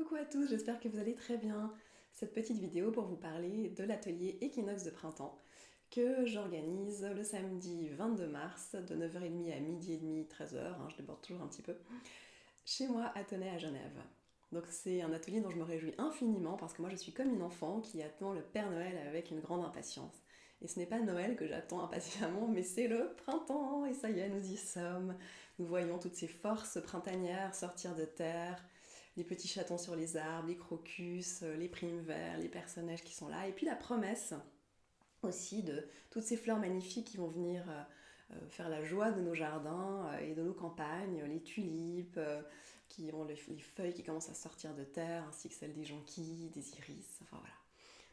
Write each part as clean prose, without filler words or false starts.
Coucou à tous, j'espère que vous allez très bien. Cette petite vidéo pour vous parler de l'atelier Équinoxe de printemps que j'organise le samedi 22 mars de 9h30 à 12h30, 13h, je déborde toujours un petit peu, chez moi à Tenay à Genève. Donc c'est un atelier dont je me réjouis infiniment parce que moi je suis comme une enfant qui attend le Père Noël avec une grande impatience. Et ce n'est pas Noël que j'attends impatiemment, mais c'est le printemps, et ça y est, nous y sommes. Nous voyons toutes ces forces printanières sortir de terre, les petits chatons sur les arbres, les crocus, les primes verts, les personnages qui sont là, et puis la promesse aussi de toutes ces fleurs magnifiques qui vont venir faire la joie de nos jardins et de nos campagnes, les tulipes qui ont les feuilles qui commencent à sortir de terre, ainsi que celles des jonquilles, des iris, enfin voilà.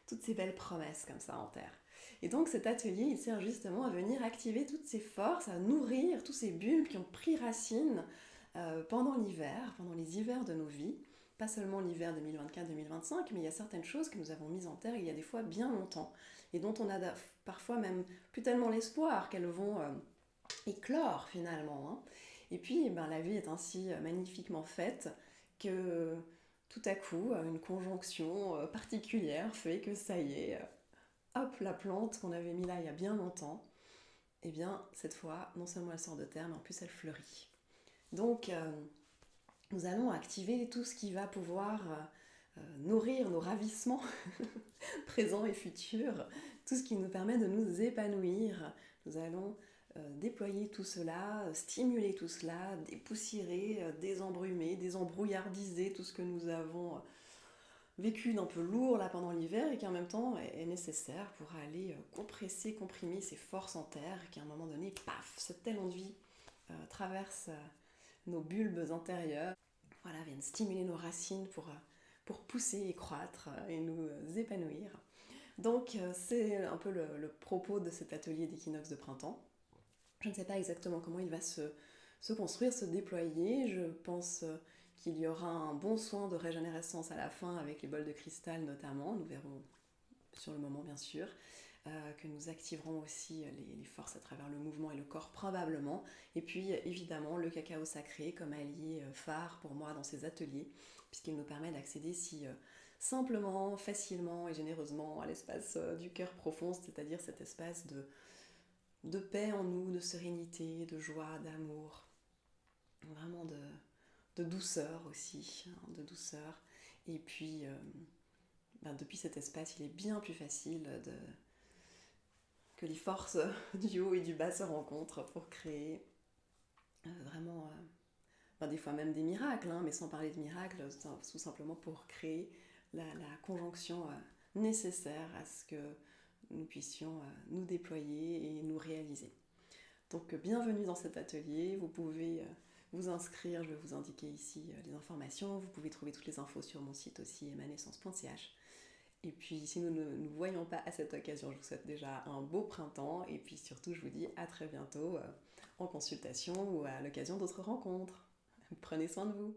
Toutes ces belles promesses comme ça en terre. Et donc cet atelier, il sert justement à venir activer toutes ces forces, à nourrir tous ces bulbes qui ont pris racine pendant l'hiver, pendant les hivers de nos vies. Pas seulement l'hiver 2024-2025, mais il y a certaines choses que nous avons mises en terre il y a des fois bien longtemps et dont on a parfois même plus tellement l'espoir qu'elles vont éclore finalement. Et puis la vie est ainsi magnifiquement faite que tout à coup une conjonction particulière fait que ça y est, hop, la plante qu'on avait mis là il y a bien longtemps, et bien cette fois non seulement elle sort de terre mais en plus elle fleurit. Donc nous allons activer tout ce qui va pouvoir nourrir nos ravissements présents et futurs, tout ce qui nous permet de nous épanouir. Nous allons déployer tout cela, stimuler tout cela, dépoussiérer, désembrumer, désembrouillardiser tout ce que nous avons vécu d'un peu lourd là pendant l'hiver et qui en même temps est nécessaire pour aller compresser, comprimer ces forces en terre et qui à un moment donné, paf, ce talon de vie traverse nos bulbes antérieurs, voilà, viennent stimuler nos racines pour pousser et croître et nous épanouir. Donc c'est un peu le propos de cet atelier d'équinoxe de printemps. Je ne sais pas exactement comment il va se construire, se déployer. Je pense qu'il y aura un bon soin de régénérescence à la fin avec les bols de cristal notamment. Nous verrons sur le moment bien sûr. Que nous activerons aussi les forces à travers le mouvement et le corps probablement. Et puis évidemment le cacao sacré comme allié phare pour moi dans ces ateliers, puisqu'il nous permet d'accéder si simplement, facilement et généreusement à l'espace du cœur profond, c'est-à-dire cet espace de paix en nous, de sérénité, de joie, d'amour, vraiment de douceur aussi, de douceur. Et puis depuis cet espace, il est bien plus facile que les forces du haut et du bas se rencontrent pour créer vraiment, des fois même des miracles, mais sans parler de miracles, tout simplement pour créer la conjonction nécessaire à ce que nous puissions nous déployer et nous réaliser. Donc bienvenue dans cet atelier, vous pouvez vous inscrire, je vais vous indiquer ici les informations, vous pouvez trouver toutes les infos sur mon site aussi, emanessence.ch. Et puis si nous ne nous voyons pas à cette occasion, je vous souhaite déjà un beau printemps et puis surtout je vous dis à très bientôt en consultation ou à l'occasion d'autres rencontres. Prenez soin de vous.